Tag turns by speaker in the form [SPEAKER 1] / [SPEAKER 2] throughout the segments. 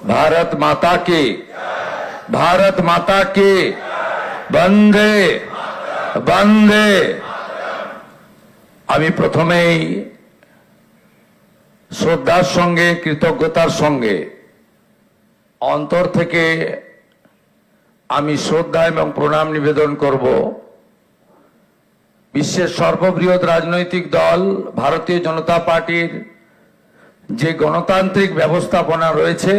[SPEAKER 1] भारत माता की, भारत माता की, वंदे वंदे। আমি প্রথমেই শ্রদ্ধার সঙ্গে কৃতজ্ঞতার সঙ্গে অন্তর থেকে আমি শ্রদ্ধা এবং প্রণাম নিবেদন করব বিশ্বের সর্ববৃহৎ রাজনৈতিক দল ভারতীয় জনতা পার্টির যে গণতান্ত্রিক ব্যবস্থাপনা রয়েছে,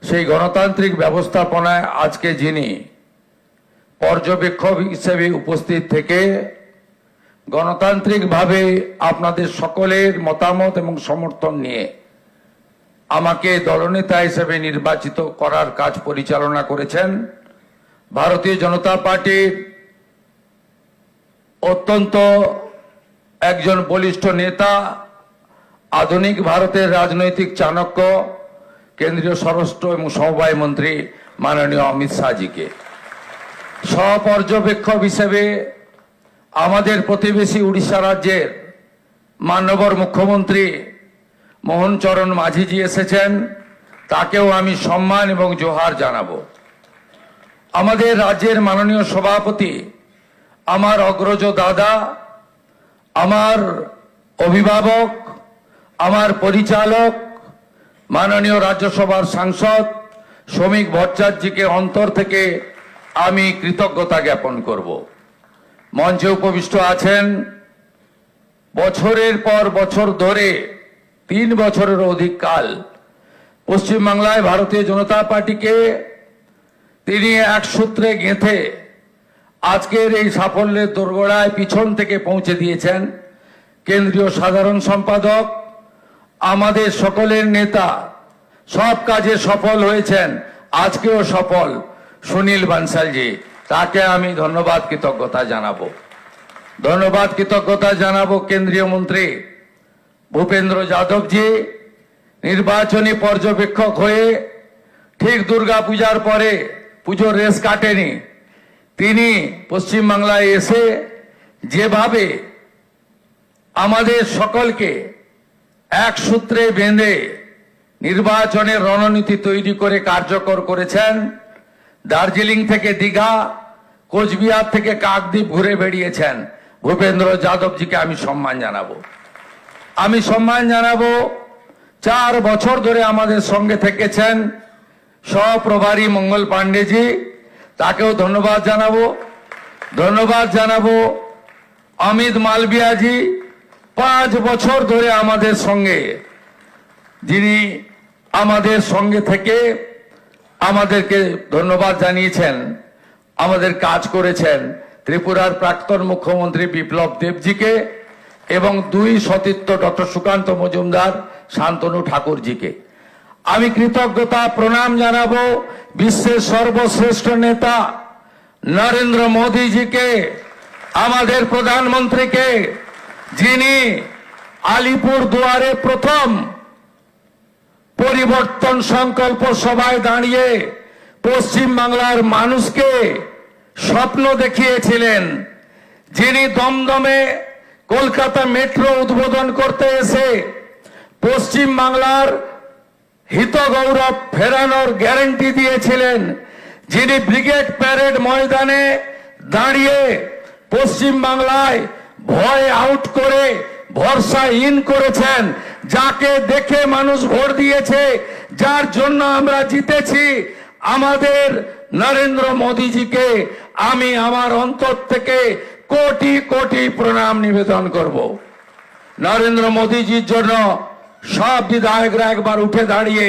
[SPEAKER 1] সেই গণতান্ত্রিক ব্যবস্থাপনায় আজকে যিনি পর্যবেক্ষক হিসেবে উপস্থিত থেকে গণতান্ত্রিকভাবে আপনাদের সকলের মতামত এবং সমর্থন নিয়ে আমাকে দলনেতা হিসেবে নির্বাচিত করার কাজ পরিচালনা করেছেন, ভারতীয় জনতা পার্টির অত্যন্ত একজন বলিষ্ঠ নেতা, আধুনিক ভারতের রাজনৈতিক চাণক্য, কেন্দ্রীয় স্বরাষ্ট্র এবং সমবায় মন্ত্রী মাননীয় অমিত শাহজিকে, সহপর্যবেক্ষক হিসেবে আমাদের প্রতিবেশী উড়িষ্যা রাজ্যের মাননীয় মুখ্যমন্ত্রী মোহন চরণ মাঝিজি এসেছেন, তাকেও আমি সম্মান এবং জোহার জানাবো। আমাদের রাজ্যের মাননীয় সভাপতি, আমার অগ্রজ দাদা, আমার অভিভাবক, আমার পরিচালক মাননীয় রাজ্যসভার সাংসদ শ্রমিক ভট্টাচার্যকে অন্তর থেকে আমি কৃতজ্ঞতা জ্ঞাপন করব। মঞ্চে উপবিষ্ট আছেন বছরের পর বছর ধরে 3 বছরের অধিক কাল পশ্চিমবাংলায় ভারতীয় জনতা পার্টিকে তিনি এক সূত্রে গেঁথে আজকের এই সাফল্যের দোরগোড়ায় পিছন থেকে পৌঁছে দিয়েছেন কেন্দ্রীয় সাধারণ সম্পাদক, আমাদের সকলের নেতা, সব কাজে সফল হয়েছেন, আজকেও সফল সুনীল বানসালজি, তাকে আমি ধন্যবাদ কৃতজ্ঞতা জানাবো। ধন্যবাদ কৃতজ্ঞতা জানাবো কেন্দ্রীয় মন্ত্রী ভূপেন্দ্র যাদবজি, নির্বাচনী পর্যবেক্ষক হয়ে ঠিক দুর্গা পূজার পরে, পুজোর রেস কাটেনি, তিনি পশ্চিমবাংলায় এসে যেভাবে আমাদের সকলকে এক সূত্রে বেঁধে নির্বাচনের রণনীতি তৈরি করে কার্যকর করেছেন। দার্জিলিং থেকে দীঘা, কোচবিহার থেকে কাকদ্বীপ ঘুরে বেরিয়েছেন। ভূপেন্দ্র যাদবজিকে আমি সম্মান জানাবো। আমি সম্মান জানাবো 4 বছর ধরে আমাদের সঙ্গে থেকেছেন সহপ্রভারী মঙ্গল পাণ্ডেজি, তাকেও ধন্যবাদ জানাবো। ধন্যবাদ জানাবো অমিত মালবিয়াজি, 5 বছর ধরে আমাদের সঙ্গে, যিনি আমাদের সঙ্গে থেকে আমাদেরকে ধন্যবাদ জানিয়েছেন, আমাদের কাজ করেছেন। ত্রিপুরার প্রাক্তন মুখ্যমন্ত্রী বিপ্লব দেবজিকে এবং 2 সতীর্থ ডক্টর সুকান্ত মজুমদার, শান্তনু ঠাকুরজিকে আমি কৃতজ্ঞতা প্রণাম জানাবো। বিশ্বের সর্বশ্রেষ্ঠ নেতা নরেন্দ্র মোদীজিকে, আমাদের প্রধানমন্ত্রীকে, যিনি আলিপুর দুয়ারে প্রথম পরিবর্তন সংকল্প সভায় দাঁড়িয়ে পশ্চিম বাংলার মানুষকে স্বপ্ন দেখিয়েছিলেন, যিনি দমদমে কলকাতা মেট্রো উদ্বোধন করতে এসে পশ্চিম বাংলার হিত গৌরব ফেরানোর গ্যারান্টি দিয়েছিলেন, যিনি ব্রিগেড প্যারেড ময়দানে দাঁড়িয়ে পশ্চিম বাংলায় ভয় আউট করে ভরসা ইন করেছেন, যাকে দেখে মানুষ ভোট দিয়েছে, যার জন্য আমরা জিতেছি, আমাদের নরেন্দ্র মোদীজিকে আমি আমার অন্তর থেকে কোটি কোটি প্রণাম নিবেদন করব। নরেন্দ্র মোদীজির জন্য সব বিধায়করা একবার উঠে দাঁড়িয়ে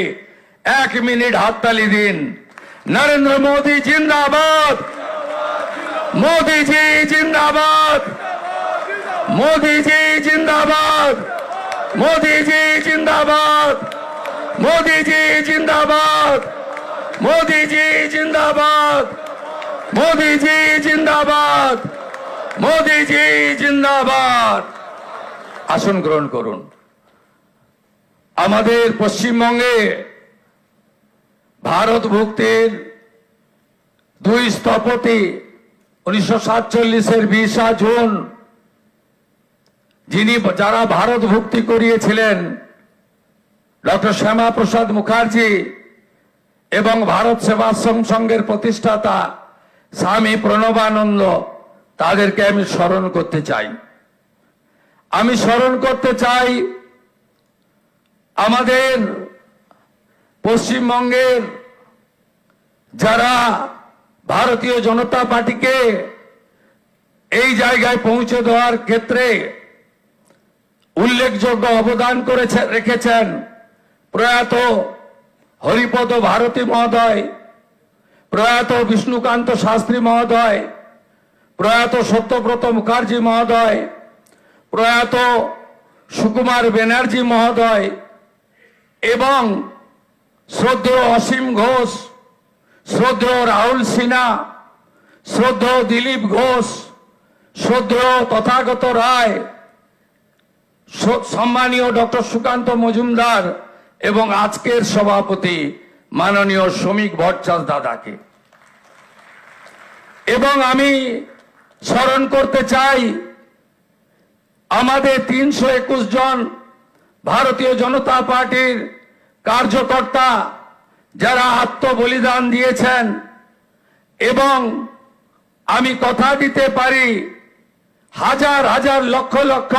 [SPEAKER 1] 1 মিনিট হাততালি দিন। নরেন্দ্র মোদী জিন্দাবাদ, মোদীজি জিন্দাবাদ, মোদীজি জিন্দাবাদ, মোদীজি জিন্দাবাদ, মোদীজি জিন্দাবাদ, মোদীজি জিন্দাবাদ, মোদীজি জিন্দাবাদ, মোদীজি জিন্দাবাদ। আসন গ্রহণ করুন। আমাদের পশ্চিমবঙ্গে ভারত ভুক্তির 2 স্থপতি 1947-এর 20 জুন যারা ভারত ভুক্তি করিয়েছিলেন, ডক্টর শ্যামা প্রসাদ মুখার্জি এবং ভারত সেবাশ্রম সংঘের প্রতিষ্ঠাতা স্বামী প্রণবানন্দ, তাদেরকে আমি স্মরণ করতে চাই। আমি স্মরণ করতে চাই আমাদের পশ্চিমবঙ্গের যারা ভারতীয় জনতা পার্টিকে এই জায়গায় পৌঁছে দেওয়ার ক্ষেত্রে উল্লেখযোগ্য অবদান রেখেছেন প্রয়াত হরিপদ ভারতী মহোদয়, প্রয়াত বিষ্ণুকান্ত শাস্ত্রী মহোদয়, প্রয়াত সত্যব্রত মুখার্জি মহোদয়, প্রয়াত সুকুমার ব্যানার্জি মহোদয় এবং শ্রদ্ধেয় অসীম ঘোষ, শ্রদ্ধেয় রাহুল সিনহা, শ্রদ্ধেয় দিলীপ ঘোষ, শ্রদ্ধেয় তথাগত রায়, সম্মানীয় ডক্টর সুকান্ত মজুমদার এবং আজকের সভাপতি মাননীয় শ্রমিক ভট্টাচার্য দাদাকে। এবং আমি স্মরণ করতে চাই আমাদের 321 জন ভারতীয় জনতা পার্টির কার্যকর্তা যারা আত্মবলিদান দিয়েছেন, এবং আমি কথা দিতে পারি হাজার হাজার লক্ষ লক্ষ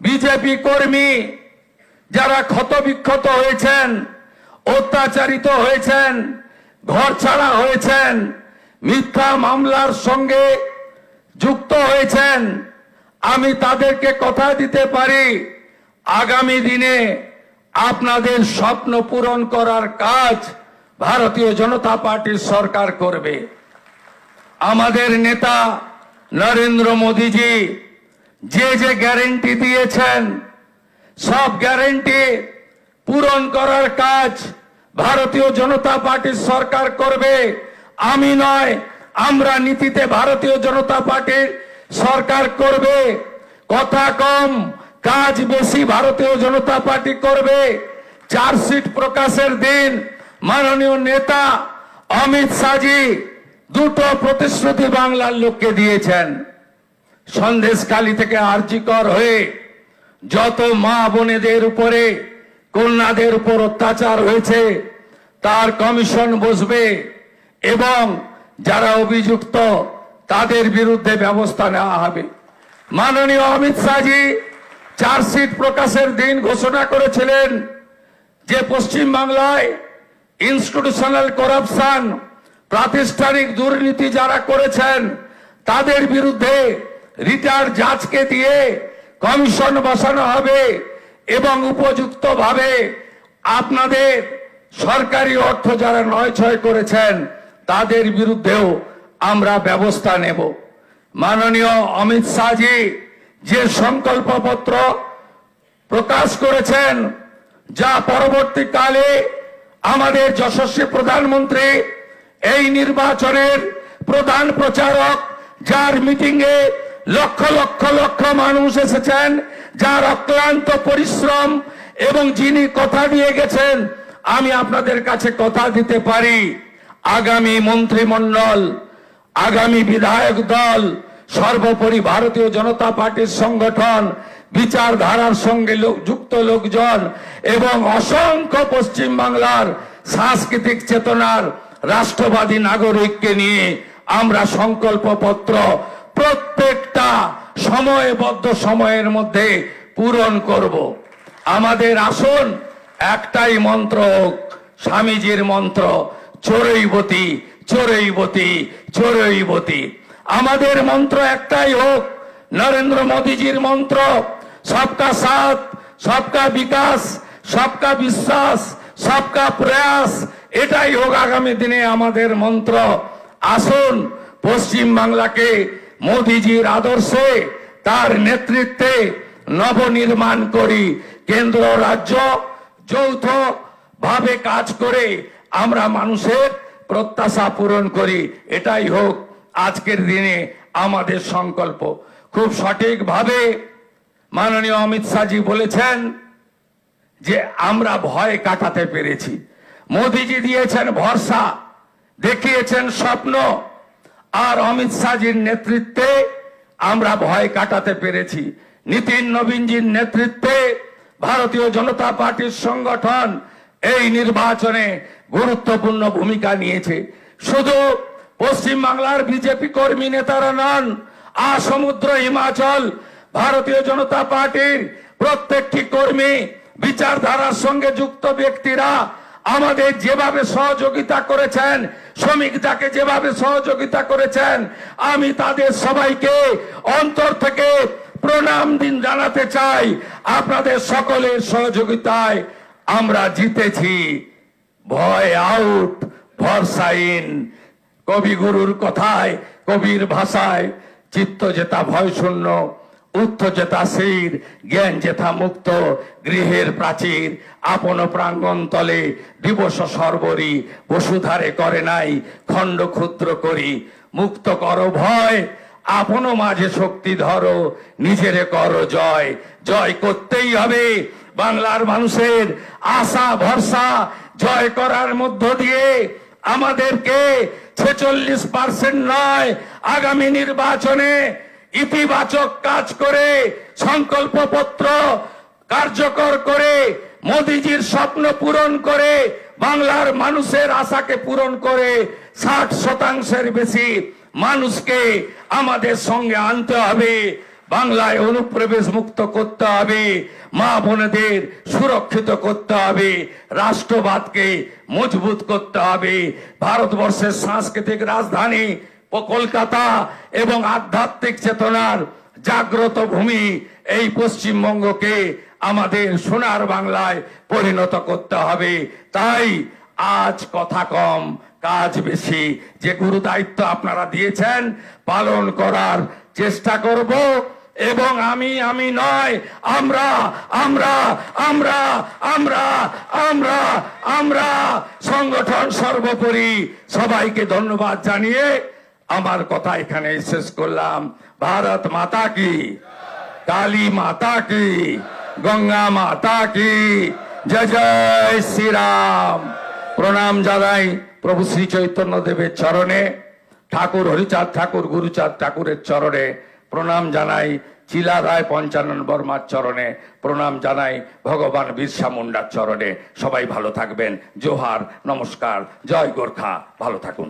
[SPEAKER 1] বিজেপি কর্মী যারা ক্ষতবিক্ষত হয়েছেন, অত্যাচারিত হয়েছেন, ঘর ছাড়া হয়েছেন, মিথ্যা মামলার সঙ্গে যুক্ত হয়েছেন, আমি তাদেরকে কথা দিতে পারি আগামী দিনে আপনাদের স্বপ্ন পূরণ করার কাজ ভারতীয় জনতা পার্টির সরকার করবে। আমাদের নেতা নরেন্দ্র মোদীজি যে যে গ্যারান্টি দিয়েছেন সব গ্যারান্টি পূরণ করার কাজ ভারতীয় জনতা পার্টির সরকার করবে। আমি নয়, আমরা নীতিতে ভারতীয় জনতা পার্টির সরকার করবে। কথা কম, কাজ বেশি ভারতীয় জনতা পার্টি করবে। চার্জশিট প্রকাশের দিন মাননীয় নেতা অমিত শাহজি দুটো প্রতিশ্রুতি বাংলার লোককে দিয়েছেন। সন্দেশখালী থেকে আরজিকর হয়ে যত মা বোনেদের উপরে, কন্যাদের উপর অত্যাচার হয়েছে তার কমিশন বসবে এবং যারা অভিযুক্ত তাদের বিরুদ্ধে ব্যবস্থা নেওয়া হবে। মাননীয় অমিত শাহজি চার্জশিট প্রকাশের দিন ঘোষণা করেছিলেন যে পশ্চিমবাংলায় ইনস্টিটিউশনাল করাপশন, প্রাতিষ্ঠানিক দুর্নীতি যারা করেছেন তাদের বিরুদ্ধে রিটায়ার্ড জাজকে দিয়ে কমিশন বসানো হবে এবং উপযুক্তভাবে আপনাদের সরকারি অর্থ যারা নয়ছয় করেছেন তাদের বিরুদ্ধেও আমরা ব্যবস্থা নেব। মাননীয় অমিত শাহজি যে সংকল্পপত্র প্রকাশ করেছেন, যা পরবর্তীকালে আমাদের যশস্বী প্রধানমন্ত্রী এই নির্বাচনের প্রধান প্রচারক, যার মিটিংয়ে লক্ষ লক্ষ লক্ষ মানুষ এসেছেন, যার অক্লান্ত পরিশ্রম এবং যিনি কথা দিয়ে গেছেন, আমি আপনাদের কাছে কথা দিতে পারি আগামী মন্ত্রিমণ্ডল, আগামী বিধায়ক দল, সর্বোপরি ভারতীয় জনতা পার্টির সংগঠন, বিচারধারার সঙ্গে যুক্ত লোকজন এবং অসংখ্য পশ্চিম বাংলার সাংস্কৃতিক চেতনার রাষ্ট্রবাদী নাগরিককে নিয়ে আমরা সংকল্পপত্র প্রত্যেকটা সময়বদ্ধ সময়ের মধ্যে পূরণ করব। আমাদের আসুন একটাই মন্ত্র হোক, স্বামীজির মন্ত্র, চোরৈবতী চোরৈবতী চোরৈবতী। আমাদের মন্ত্র একটাই হোক, নরেন্দ্র মোদীজির মন্ত্র, সবকা সাথ, সবকা বিকাশ, সবকা বিশ্বাস, সবকা প্রয়াস। এটাই হোক আগামী দিনে আমাদের মন্ত্র। আসুন পশ্চিম বাংলাকে মোদীজির আদর্শে, তার নেতৃত্বে নবনির্মাণ করি। কেন্দ্র রাজ্য যৌথ ভাবে কাজ করে আমরা মানুষের প্রত্যাশা পূরণ করি। এটাই হোক আজকের দিনে আমাদের সংকল্প। খুব সঠিকভাবে মাননীয় অমিত শাহজি বলেছেন যে আমরা ভয় কাটাতে পেরেছি। মোদীজি দিয়েছেন ভরসা, দেখিয়েছেন স্বপ্ন, আর অমিত শাহজির নেতৃত্বে আমরা ভয় কাটাতে পেরেছি। নীতিন নবীনজির নেতৃত্বে ভারতীয় জনতা পার্টির সংগঠন এই নির্বাচনে গুরুত্বপূর্ণ ভূমিকা নিয়েছে। শুধু পশ্চিম বাংলার বিজেপি কর্মী নেতারা নন, আসমুদ্র হিমাচল ভারতীয় জনতা পার্টির প্রত্যেকটি কর্মী, বিচারধারার সঙ্গে যুক্ত ব্যক্তিরা আমাদের যেভাবে সহযোগিতা করেছেন, শ্রমিক যাকে যেভাবে সহযোগিতা করেছেন, আমি তাদের সবাইকে অন্তর থেকে প্রণাম দিন জানাতে চাই। আপনাদের সকলের সহযোগিতায় আমরা জিতেছি। ভয় আউট, ভরসা ইন। কবিগুরুর কথায়, কবির ভাষায়, চিত্ত যেতা ভয় শূন্য, উত্থ যেতা শির, জ্ঞান যেথা মুক্ত, গৃহের প্রাচীর আপন প্রাঙ্গণ তলে দিবস সর্বরি, বসুধারে করে নাই খণ্ড ক্ষুদ্র করি। মুক্ত করো ভয়, আপন মাঝে শক্তি ধরো, নিজেরে করো জয়। জয় করতেই হবে। বাংলার মানুষের আশা ভরসা জয় করার মধ্য দিয়ে আমাদেরকে 46% নয়, আগামী নির্বাচনে ইতিবাচক কাজ করে, সংকল্পপত্র কার্যকর করে, মোদিজির স্বপ্ন পূরণ করে, বাংলার মানুষের আশাকে পূরণ করে 60% বেশি মানুষকে আমাদের সঙ্গে আনতে হবে। বাংলায় অনুপ্রবেশ মুক্ত করতে হবে, মা বোনেদের সুরক্ষিত করতে হবে, রাষ্ট্রবাদকে মজবুত করতে হবে। ভারতবর্ষের সাংস্কৃতিক রাজধানী ও কলকাতা এবং আধ্যাত্মিক চেতনার জাগ্রত ভূমি এই পশ্চিমবঙ্গকে আমাদের সোনার বাংলায় পরিণত করতে হবে। তাই আজ কথা কম, কাজ বেশি। যে গুরু দায়িত্ব আপনারা দিয়েছেন পালন করার চেষ্টা করব। এবং আমি নয়, আমরা আমরা আমরা আমরা আমরা আমরা সংগঠন সর্বোপরি। সবাইকে ধন্যবাদ জানিয়ে আমার কথা এখানে শেষ করলাম। ভারত মাতা কি, কালী মাতা কি, গঙ্গা মাতা কি, জয় জয় শ্রীরাম। প্রণাম জানাই প্রভু শ্রী চৈতন্য দেবের চরণে, ঠাকুর হরিচাঁদ ঠাকুর, গুরুচাঁদ ঠাকুরের চরণে প্রণাম জানাই, চিলা রায় পঞ্চানন বর্মার চরণে প্রণাম জানাই, ভগবান বিরসা মুন্ডার চরণে। সবাই ভালো থাকবেন। জোহার, নমস্কার, জয় গোর্খা, ভালো থাকুন।